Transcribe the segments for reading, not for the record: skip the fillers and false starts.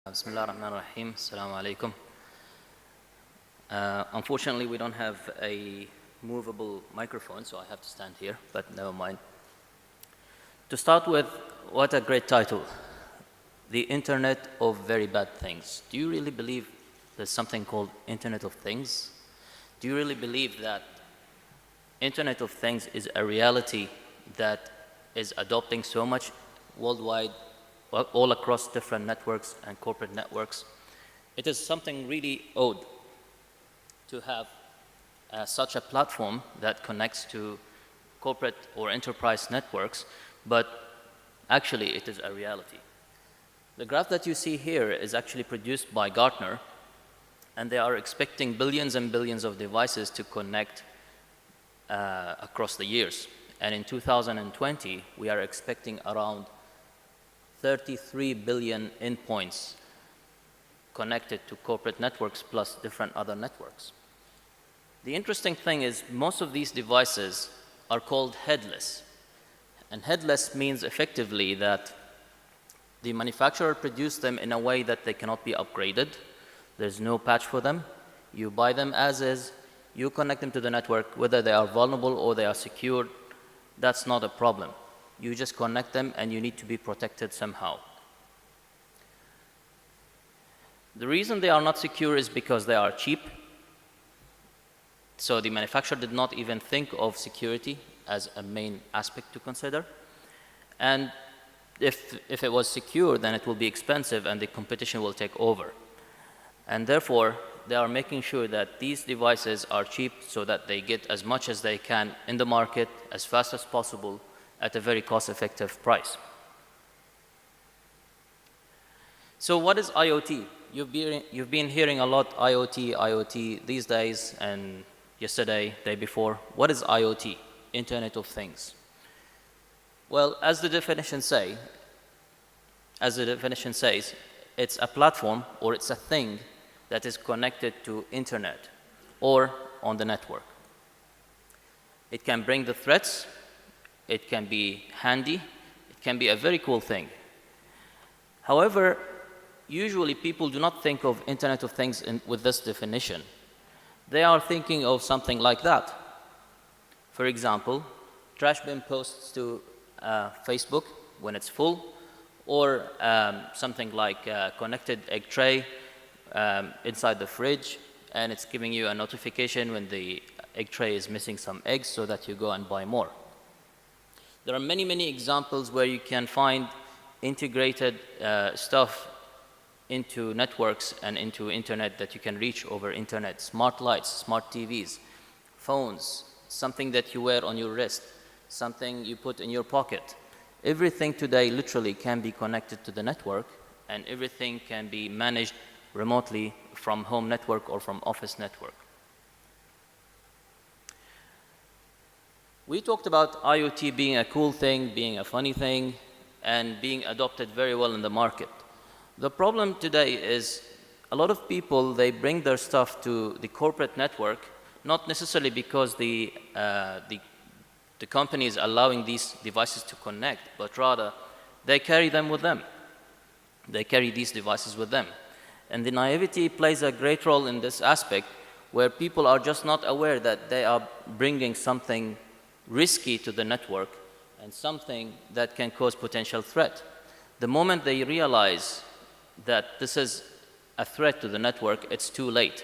Bismillah ar-Rahman ar-Rahim. Assalamu alaikum. Unfortunately, we don't have a movable microphone, so I have to stand here, but never mind. To start with, what a great title. The Internet of Very Bad Things. Do you really believe there's something called Internet of Things? Do you really believe that Internet of Things is a reality that is adopting so much worldwide, all across different networks and corporate networks? It is something really odd to have such a platform that connects to corporate or enterprise networks, but actually it is a reality. The graph that you see here is actually produced by Gartner, and they are expecting billions and billions of devices to connect across the years. And in 2020, we are expecting around 33 billion endpoints connected to corporate networks plus different other networks. The interesting thing is most of these devices are called headless. And headless means effectively that the manufacturer produced them in a way that they cannot be upgraded. There's no patch for them. You buy them as is. You connect them to the network, whether they are vulnerable or they are secured. That's not a problem. You just connect them and you need to be protected somehow. The reason they are not secure is because they are cheap. So the manufacturer did not even think of security as a main aspect to consider. And if it was secure, then it will be expensive and the competition will take over. And therefore, they are making sure that these devices are cheap so that they get as much as they can in the market as fast as possible at a very cost-effective price. So what is IoT? You've been hearing a lot IoT these days and yesterday, day before. What is IoT? Internet of Things. Well, as the definition says, it's a platform or it's a thing that is connected to internet or on the network. It can bring the threats, it can be handy, it can be a very cool thing. However, usually people do not think of Internet of Things with this definition. They are thinking of something like that. For example, trash bin posts to Facebook when it's full, or something like a connected egg tray inside the fridge, and it's giving you a notification when the egg tray is missing some eggs so that you go and buy more. There are many, many examples where you can find integrated stuff into networks and into internet that you can reach over internet. Smart lights, smart TVs, phones, something that you wear on your wrist, something you put in your pocket. Everything today literally can be connected to the network, and everything can be managed remotely from home network or from office network. We talked about IoT being a cool thing, being a funny thing, and being adopted very well in the market. The problem today is a lot of people, they bring their stuff to the corporate network, not necessarily because the company is allowing these devices to connect, but rather they carry them with them. They carry these devices with them. And the naivety plays a great role in this aspect, where people are just not aware that they are bringing something risky to the network and something that can cause potential threat. The moment they realize that this is a threat to the network, it's too late.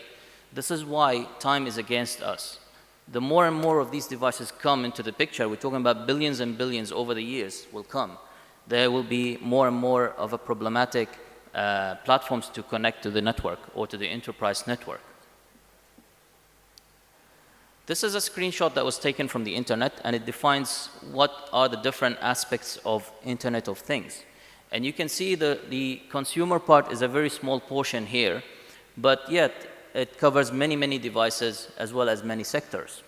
This is why time is against us. The more and more of these devices come into the picture, we're talking about billions and billions over the years will come, there will be more and more of a problematic platforms to connect to the network or to the enterprise network. This is a screenshot that was taken from the internet, and it defines what are the different aspects of Internet of Things. And you can see the consumer part is a very small portion here, but yet it covers many, many devices as well as many sectors.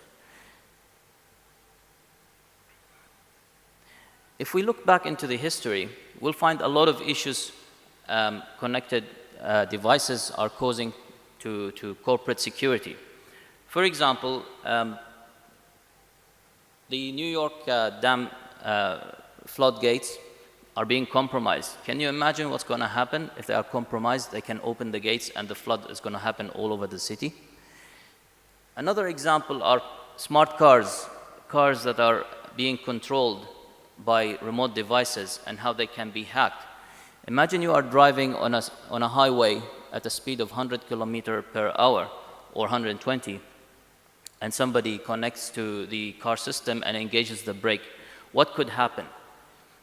If we look back into the history, we'll find a lot of issues connected devices are causing to corporate security. For example, the New York dam floodgates are being compromised. Can you imagine what's going to happen if they are compromised? They can open the gates and the flood is going to happen all over the city. Another example are smart cars, cars that are being controlled by remote devices and how they can be hacked. Imagine you are driving on a highway at a speed of 100 kilometers per hour or 120, and somebody connects to the car system and engages the brake. What could happen?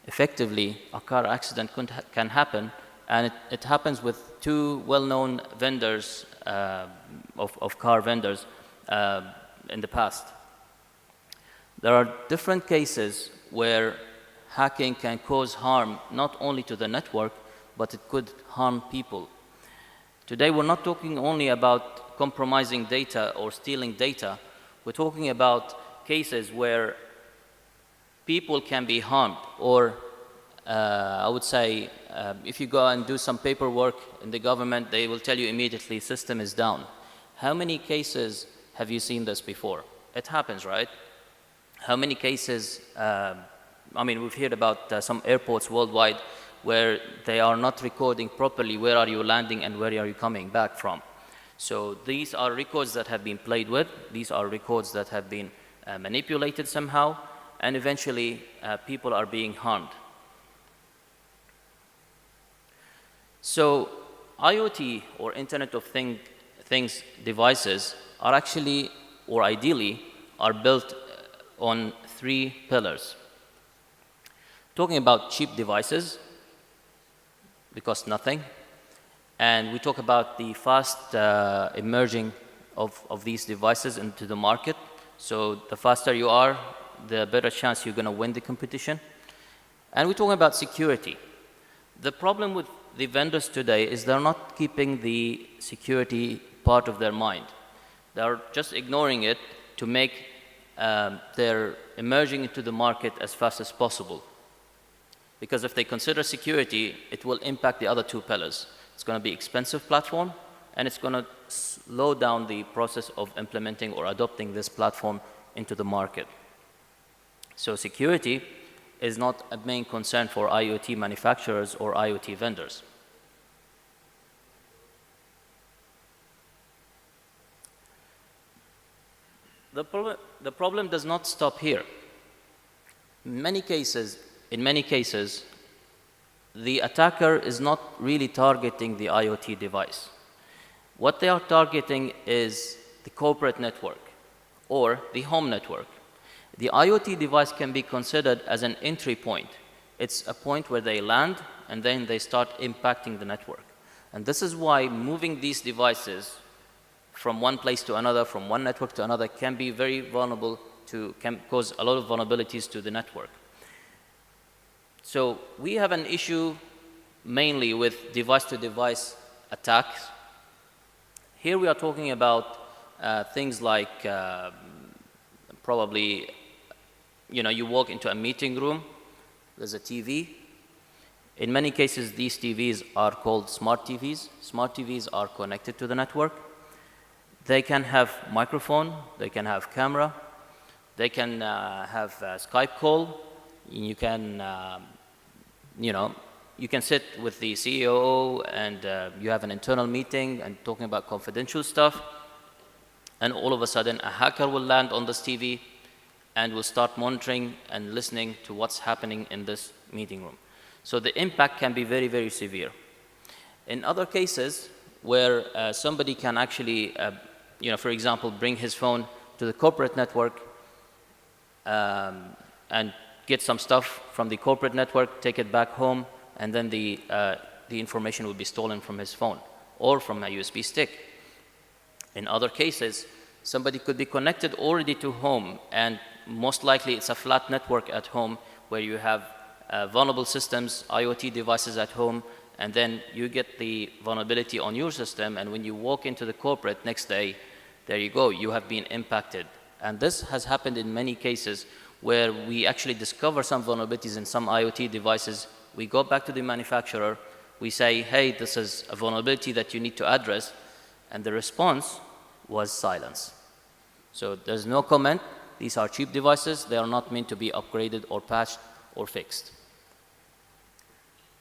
Effectively, a car accident can happen, and it happens with two well-known vendors, of car vendors in the past. There are different cases where hacking can cause harm not only to the network, but it could harm people. Today, we're not talking only about compromising data or stealing data. We're talking about cases where people can be harmed, or I would say, if you go and do some paperwork in the government, they will tell you immediately, system is down. How many cases have you seen this before? It happens, right? How many cases, I mean, we've heard about some airports worldwide where they are not recording properly where are you landing and where are you coming back from. So these are records that have been played with. These are records that have been manipulated somehow, and eventually people are being harmed. So IoT, or Internet of Things devices, are actually, or ideally, are built on three pillars. Talking about cheap devices, they cost nothing. And we talk about the fast emerging of these devices into the market. So the faster you are, the better chance you're going to win the competition. And we're talking about security. The problem with the vendors today is they're not keeping the security part of their mind. They're just ignoring it to make their emerging into the market as fast as possible. Because if they consider security, it will impact the other two pillars. It's going to be expensive platform, and it's going to slow down the process of implementing or adopting this platform into the market. So security is not a main concern for IoT manufacturers or IoT vendors. The problem does not stop here. In many cases, the attacker is not really targeting the IoT device. What they are targeting is the corporate network or the home network. The IoT device can be considered as an entry point. It's a point where they land and then they start impacting the network. And this is why moving these devices from one place to another, from one network to another, can be very vulnerable can cause a lot of vulnerabilities to the network. So we have an issue mainly with device-to-device attacks. Here we are talking about things like probably, you walk into a meeting room, there's a TV. In many cases, these TVs are called smart TVs. Smart TVs are connected to the network. They can have microphone, they can have camera, they can have a Skype call. You can, you can sit with the CEO and you have an internal meeting and talking about confidential stuff. And all of a sudden, a hacker will land on this TV and will start monitoring and listening to what's happening in this meeting room. So the impact can be very, very severe. In other cases, where somebody can actually, for example, bring his phone to the corporate network and get some stuff from the corporate network, take it back home, and then the information will be stolen from his phone or from a USB stick. In other cases, somebody could be connected already to home, and most likely it's a flat network at home where you have vulnerable systems, IoT devices at home, and then you get the vulnerability on your system, and when you walk into the corporate next day, there you go, you have been impacted. And this has happened in many cases where we actually discover some vulnerabilities in some IoT devices. We go back to the manufacturer, we say, hey, this is a vulnerability that you need to address, and the response was silence. So there's no comment. These are cheap devices. They are not meant to be upgraded or patched or fixed.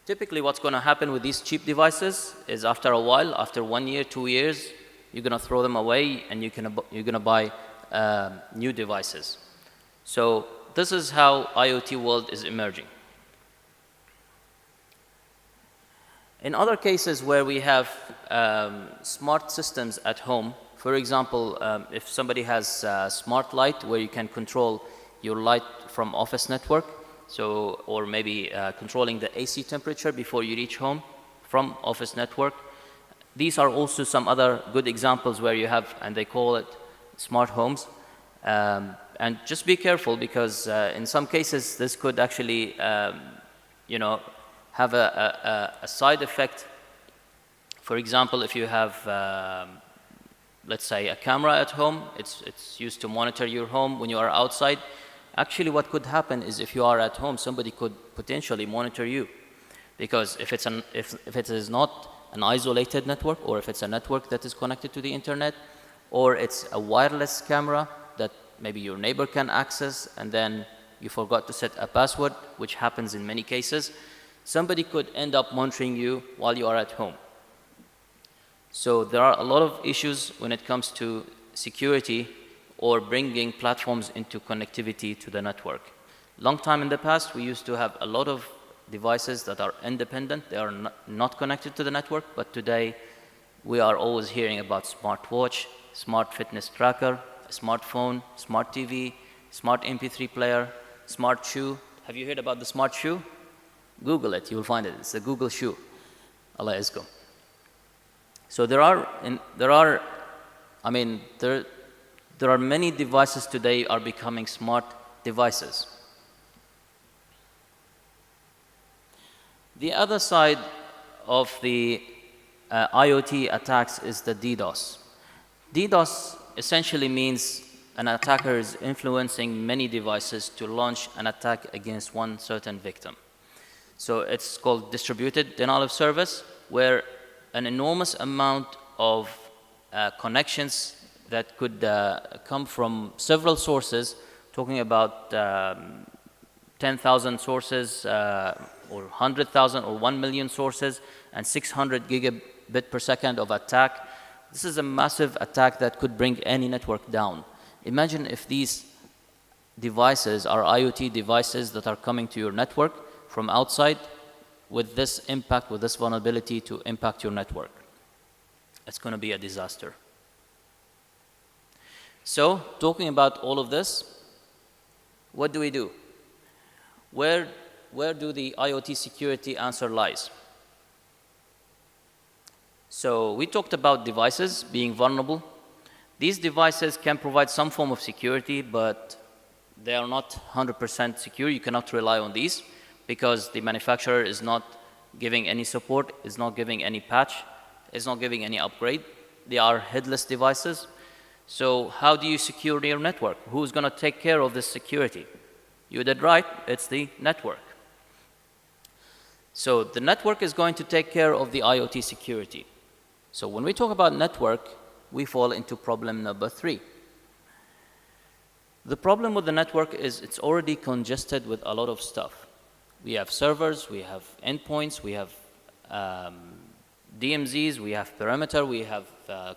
Typically, what's going to happen with these cheap devices is after a while, after 1 year, 2 years, you're going to throw them away and you're going to buy new devices. So this is how IoT world is emerging. In other cases where we have smart systems at home, for example, if somebody has smart light where you can control your light from office network, so, or maybe controlling the AC temperature before you reach home from office network. These are also some other good examples where you have, and they call it smart homes. And just be careful because in some cases this could actually, you know, have a side effect. For example, if you have, let's say, a camera at home, it's used to monitor your home when you are outside. Actually, what could happen is if you are at home, somebody could potentially monitor you. Because if it is not an isolated network, or if it's a network that is connected to the internet, or it's a wireless camera that maybe your neighbor can access, and then you forgot to set a password, which happens in many cases, somebody could end up monitoring you while you are at home. So there are a lot of issues when it comes to security or bringing platforms into connectivity to the network. Long time in the past, we used to have a lot of devices that are independent. They are not connected to the network, but today we are always hearing about smartwatch, smart fitness tracker, smartphone, smart TV, smart MP3 player, smart shoe. Have you heard about the smart shoe? Google it, you will find it. It's the Google shoe. Allah Izko. So there are many devices today are becoming smart devices. The other side of the IoT attacks is the Ddos. Ddos essentially means an attacker is influencing many devices to launch an attack against one certain victim. So it's called distributed denial of service, where an enormous amount of connections that could come from several sources, talking about 10,000 sources or 100,000 or 1 million sources and 600 gigabit per second of attack. This is a massive attack that could bring any network down. Imagine if these devices are IoT devices that are coming to your network from outside with this impact, with this vulnerability to impact your network. It's going to be a disaster. So, talking about all of this, what do we do? Where do the IoT security answer lies? So, we talked about devices being vulnerable. These devices can provide some form of security, but they are not 100% secure. You cannot rely on these because the manufacturer is not giving any support, is not giving any patch, is not giving any upgrade. They are headless devices. So how do you secure your network? Who's going to take care of this security? You did right, it's the network. So the network is going to take care of the IoT security. So when we talk about network, we fall into problem number 3. The problem with the network is it's already congested with a lot of stuff. We have servers, we have endpoints, we have DMZs, we have perimeter, we have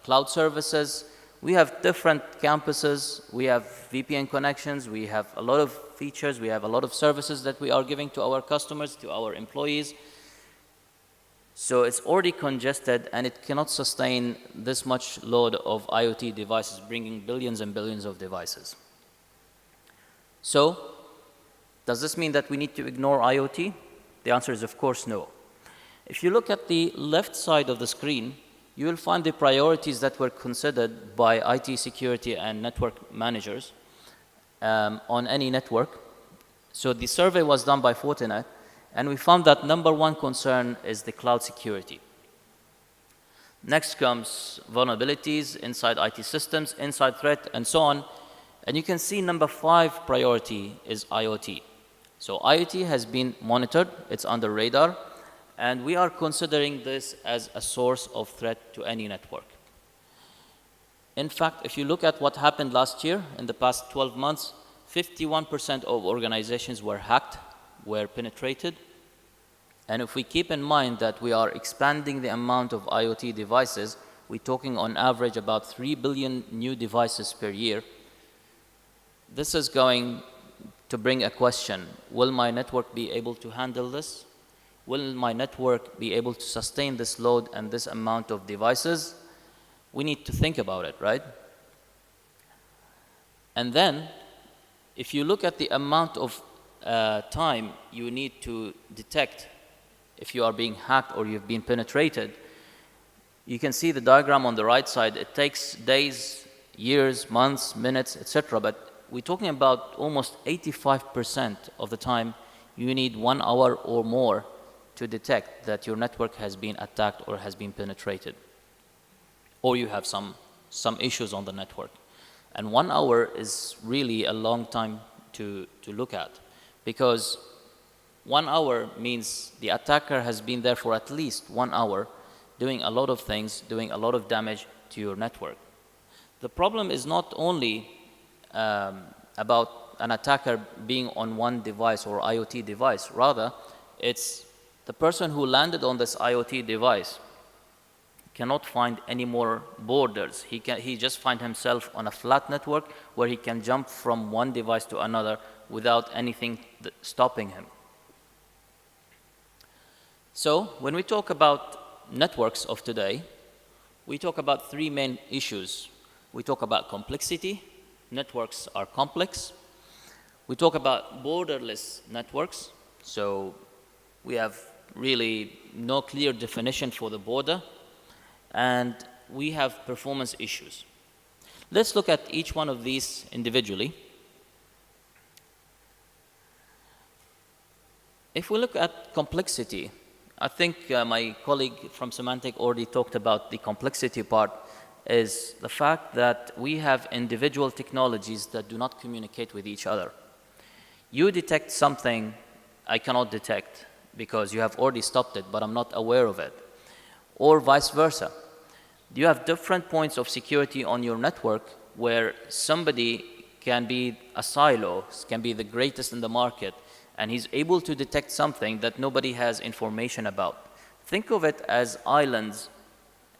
cloud services, we have different campuses, we have VPN connections, we have a lot of features, we have a lot of services that we are giving to our customers, to our employees. So it's already congested and it cannot sustain this much load of IoT devices, bringing billions and billions of devices. So, does this mean that we need to ignore IoT? The answer is of course no. If you look at the left side of the screen, you will find the priorities that were considered by IT security and network managers on any network. So the survey was done by Fortinet, and we found that number 1 concern is the cloud security. Next comes vulnerabilities inside IT systems, inside threat, and so on. And you can see number 5 priority is IoT. So IoT has been monitored, it's under radar, and we are considering this as a source of threat to any network. In fact, if you look at what happened last year, in the past 12 months, 51% of organizations were hacked, were penetrated, And if we keep in mind that we are expanding the amount of IoT devices, we're talking on average about 3 billion new devices per year. This is going to bring a question. Will my network be able to handle this? Will my network be able to sustain this load and this amount of devices? We need to think about it, right? And then, if you look at the amount of time you need to detect if you are being hacked or you've been penetrated, you can see the diagram on the right side. It takes days, years, months, minutes, etc. But we're talking about almost 85% of the time you need 1 hour or more to detect that your network has been attacked or has been penetrated, or you have some issues on the network. And 1 hour is really a long time to look at, because 1 hour means the attacker has been there for at least 1 hour doing a lot of things, doing a lot of damage to your network. The problem is not only about an attacker being on one device or IoT device. Rather, it's the person who landed on this IoT device cannot find any more borders. He just find himself on a flat network where he can jump from one device to another without anything stopping him. So when we talk about networks of today, we talk about 3 main issues. We talk about complexity. Networks are complex. We talk about borderless networks. So we have really no clear definition for the border. And we have performance issues. Let's look at each one of these individually. If we look at complexity, I think my colleague from Semantic already talked about the complexity part, is the fact that we have individual technologies that do not communicate with each other. You detect something I cannot detect because you have already stopped it, but I'm not aware of it. Or vice versa. You have different points of security on your network where somebody can be a silo, can be the greatest in the market, and he's able to detect something that nobody has information about. Think of it as islands,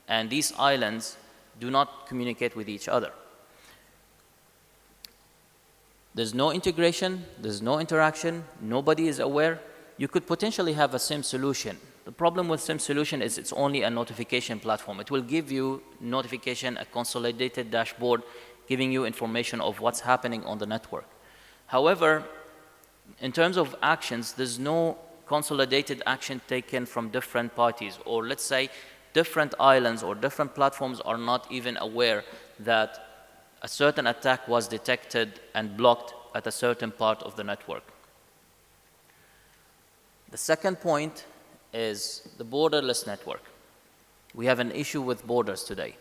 and these islands do not communicate with each other. There's no integration, there's no interaction, nobody is aware. You could potentially have a SIM solution. The problem with SIM solution is it's only a notification platform. It will give you notification, a consolidated dashboard, giving you information of what's happening on the network. However, in terms of actions, there's no consolidated action taken from different parties, or let's say different islands or different platforms are not even aware that a certain attack was detected and blocked at a certain part of the network. The second point is the borderless network. We have an issue with borders today.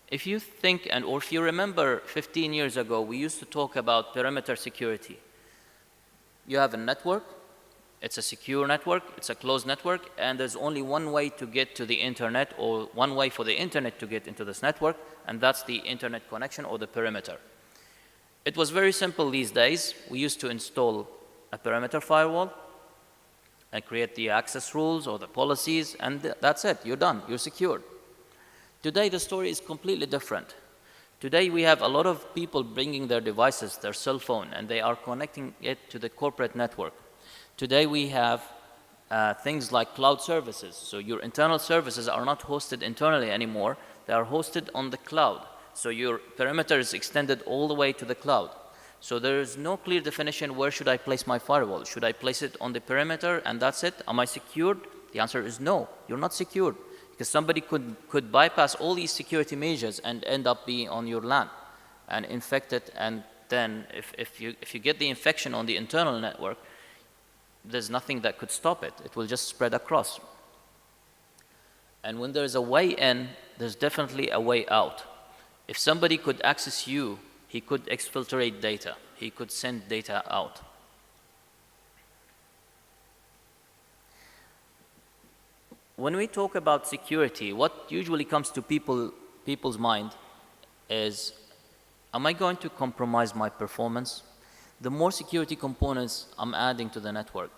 If you think, or if you remember 15 years ago, we used to talk about perimeter security. You have a network, it's a secure network, it's a closed network, and there's only one way to get to the internet, or one way for the internet to get into this network, and that's the internet connection or the perimeter. It was very simple these days. We used to install a perimeter firewall and create the access rules or the policies, and that's it, you're done, you're secured. Today the story is completely different. Today we have a lot of people bringing their devices, their cell phone, and they are connecting it to the corporate network. Today we have things like cloud services. So your internal services are not hosted internally anymore. They are hosted on the cloud. So your perimeter is extended all the way to the cloud. So there is no clear definition, where should I place my firewall? Should I place it on the perimeter and that's it? Am I secured? The answer is no, you're not secured. Because somebody could bypass all these security measures and end up being on your LAN and infect it, and then if you get the infection on the internal network, there's nothing that could stop it. It will just spread across. And when there's a way in, there's definitely a way out. If somebody could access you, he could exfiltrate data. He could send data out. When we talk about security, what usually comes to people's mind is, am I going to compromise my performance? The more security components I'm adding to the network,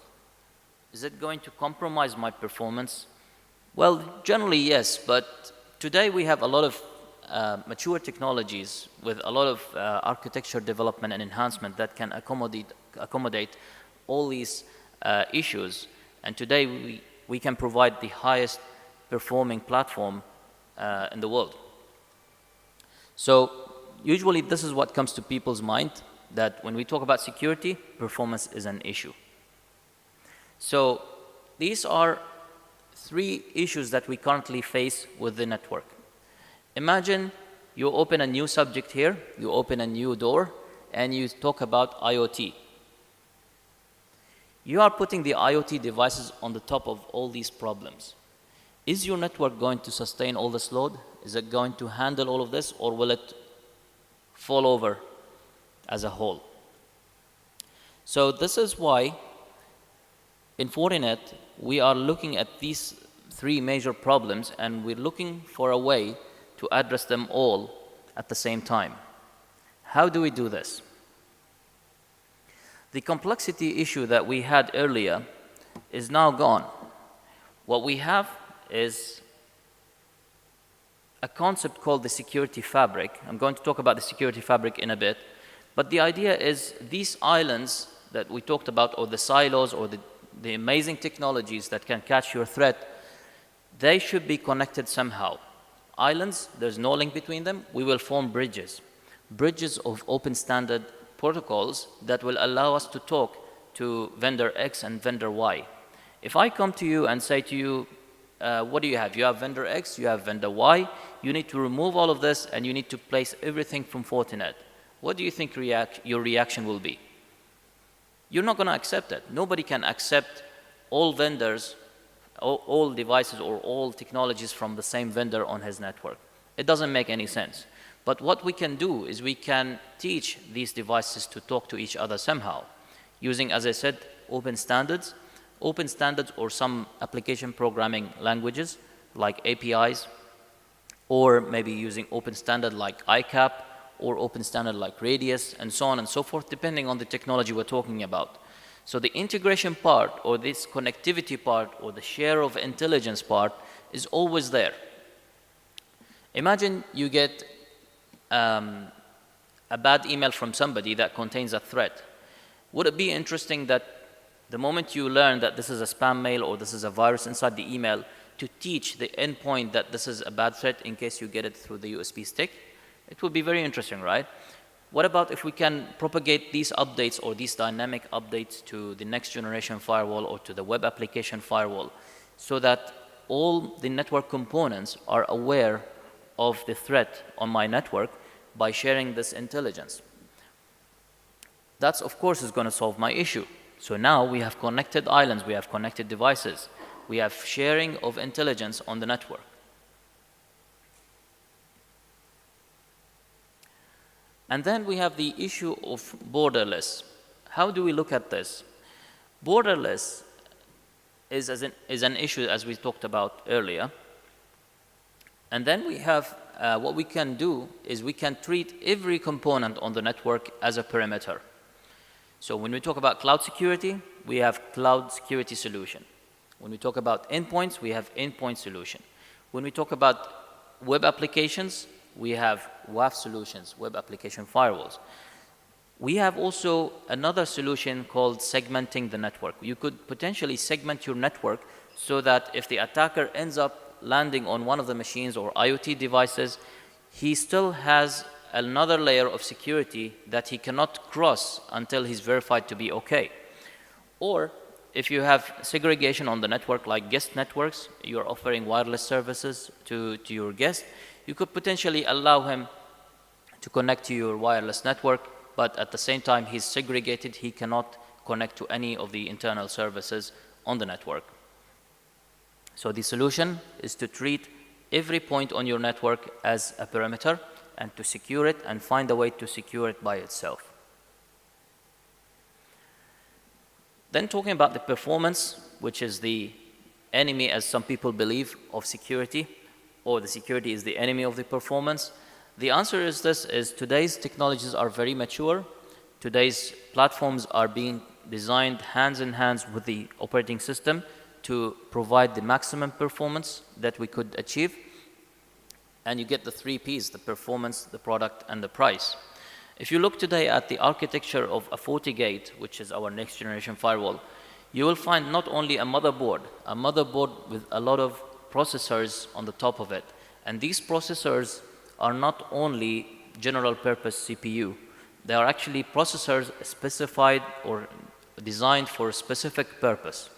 Is it going to compromise my performance? Well, generally yes, but today we have a lot of mature technologies with a lot of architecture development and enhancement that can accommodate all these issues. And today we can provide the highest performing platform in the world. So usually this is what comes to people's mind, that when we talk about security, performance is an issue. So these are 3 issues that we currently face with the network. Imagine you open a new subject here, you open a new door, and you talk about IoT. You are putting the IoT devices on the top of all these problems. Is your network going to sustain all this load? Is it going to handle all of this, or will it fall over as a whole? So this is why in Fortinet we are looking at these 3 major problems, and we're looking for a way to address them all at the same time. How do we do this? The complexity issue that we had earlier is now gone. What we have is a concept called the security fabric. I'm going to talk about the security fabric in a bit, but the idea is these islands that we talked about, or the silos, or the amazing technologies that can catch your threat, they should be connected somehow. Islands, there's no link between them. We will form bridges of open standard protocols that will allow us to talk to vendor X and vendor Y. If I come to you and say to you, what do you have? You have vendor X, you have vendor Y. You need to remove all of this, and you need to place everything from Fortinet. What do you think your reaction will be? You're not going to accept it. Nobody can accept all vendors, all devices, or all technologies from the same vendor on his network. It doesn't make any sense. But what we can do is we can teach these devices to talk to each other somehow, using, as I said, open standards or some application programming languages like APIs, or maybe using open standard like ICAP, or open standard like Radius, and so on and so forth, depending on the technology we're talking about. So the integration part, or this connectivity part, or the share of intelligence part is always there. Imagine you get a bad email from somebody that contains a threat. Would it be interesting that the moment you learn that this is a spam mail or this is a virus inside the email, to teach the endpoint that this is a bad threat in case you get it through the USB stick? It would be very interesting, right? What about if we can propagate these updates or these dynamic updates to the next generation firewall or to the web application firewall, so that all the network components are aware of the threat on my network by sharing this intelligence? That's, of course, is going to solve my issue. So now we have connected islands, we have connected devices, we have sharing of intelligence on the network. And then we have the issue of borderless. How do we look at this? Borderless is an issue, as we talked about earlier. And then we have, what we can do is we can treat every component on the network as a perimeter. So when we talk about cloud security, we have cloud security solution. When we talk about endpoints, we have endpoint solution. When we talk about web applications, we have WAF solutions, web application firewalls. We have also another solution called segmenting the network. You could potentially segment your network so that if the attacker ends up landing on one of the machines or IoT devices, he still has another layer of security that he cannot cross until he's verified to be okay. Or if you have segregation on the network, like guest networks, you're offering wireless services to your guest, you could potentially allow him to connect to your wireless network, but at the same time he's segregated, he cannot connect to any of the internal services on the network. So the solution is to treat every point on your network as a perimeter and to secure it and find a way to secure it by itself. Then talking about the performance, which is the enemy, as some people believe, of security, or the security is the enemy of the performance. The answer is this: is today's technologies are very mature. Today's platforms are being designed hands in hands with the operating system to provide the maximum performance that we could achieve. And you get the 3 Ps, the performance, the product, and the price. If you look today at the architecture of a FortiGate, which is our next generation firewall, you will find not only a motherboard with a lot of processors on the top of it. And these processors are not only general purpose CPU. They are actually processors specified or designed for a specific purpose.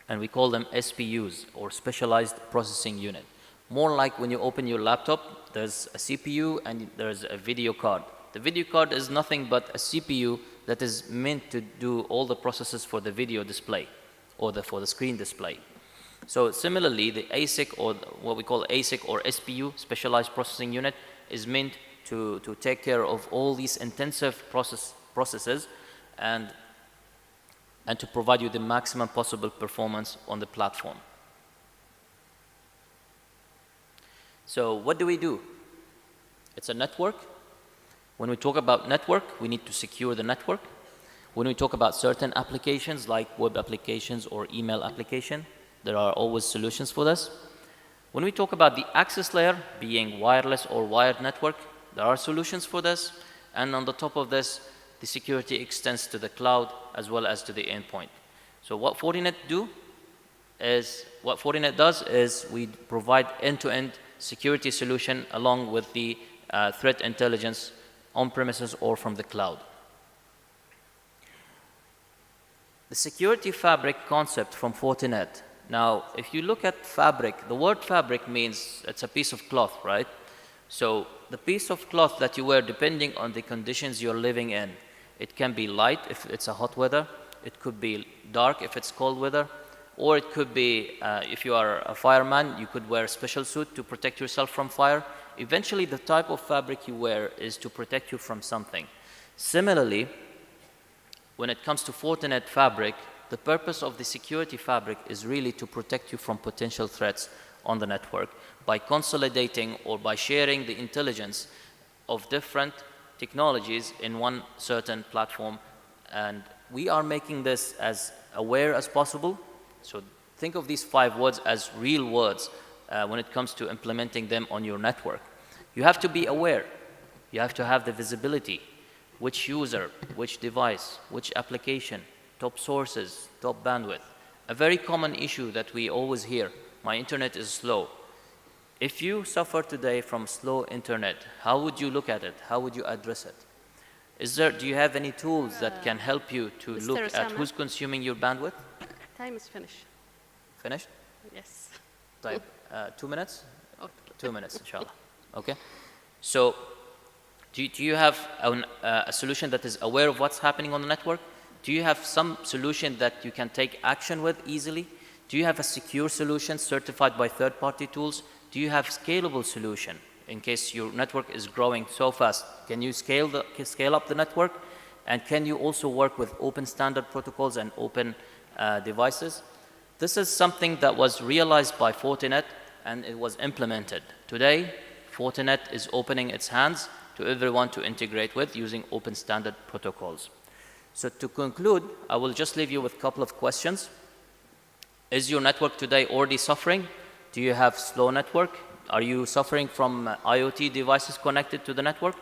And we call them SPUs, or Specialized Processing Unit. More like when you open your laptop, there's a CPU and there's a video card. The video card is nothing but a CPU that is meant to do all the processes for the video display or for the screen display. So similarly, the ASIC, or what we call ASIC or SPU, Specialized Processing Unit, is meant to take care of all these intensive processes and to provide you the maximum possible performance on the platform. So what do we do? It's a network. When we talk about network, we need to secure the network. When we talk about certain applications like web applications or email application, there are always solutions for this. When we talk about the access layer, being wireless or wired network, there are solutions for this. And on the top of this, the security extends to the cloud as well as to the endpoint. So what Fortinet does is we provide end-to-end security solution along with the threat intelligence on-premises or from the cloud. The security fabric concept from Fortinet. Now, if you look at fabric, the word fabric means it's a piece of cloth, right? So the piece of cloth that you wear, depending on the conditions you're living in, it can be light if it's a hot weather, it could be dark if it's cold weather, or it could be, if you are a fireman, you could wear a special suit to protect yourself from fire. Eventually, the type of fabric you wear is to protect you from something. Similarly, when it comes to Fortinet fabric, the purpose of the security fabric is really to protect you from potential threats on the network by consolidating or by sharing the intelligence of different technologies in one certain platform. And we are making this as aware as possible. So think of these 5 words as real words when it comes to implementing them on your network. You have to be aware. You have to have the visibility. Which user, which device, which application, top sources, top bandwidth. A very common issue that we always hear, my internet is slow. If you suffer today from slow internet, how would you look at it? How would you address it? Do you have any tools that can help you to Mr. look Osama, at who's consuming your bandwidth? Time is finished. Finished? Yes. Type, 2 minutes? Okay. 2 minutes, inshallah. Okay. So, do you have a solution that is aware of what's happening on the network? Do you have some solution that you can take action with easily? Do you have a secure solution certified by third-party tools? Do you have scalable solution in case your network is growing so fast? Can you scale up the network? And can you also work with open standard protocols and open devices? This is something that was realized by Fortinet and it was implemented. Today, Fortinet is opening its hands to everyone to integrate with using open standard protocols. So to conclude, I will just leave you with a couple of questions. Is your network today already suffering? Do you have slow network? Are you suffering from IoT devices connected to the network?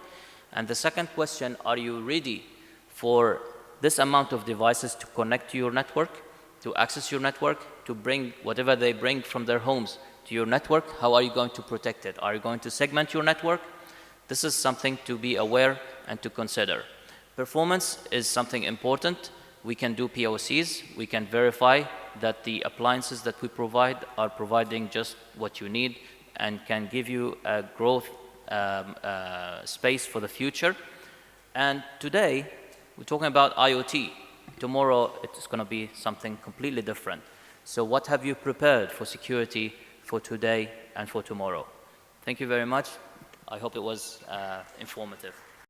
And the second question, are you ready for this amount of devices to connect to your network, to access your network, to bring whatever they bring from their homes to your network? How are you going to protect it? Are you going to segment your network? This is something to be aware and to consider. Performance is something important. We can do POCs. We can verify that the appliances that we provide are providing just what you need and can give you a growth space for the future. And today, we're talking about IoT. Tomorrow, it's going to be something completely different. So what have you prepared for security for today and for tomorrow? Thank you very much. I hope it was informative.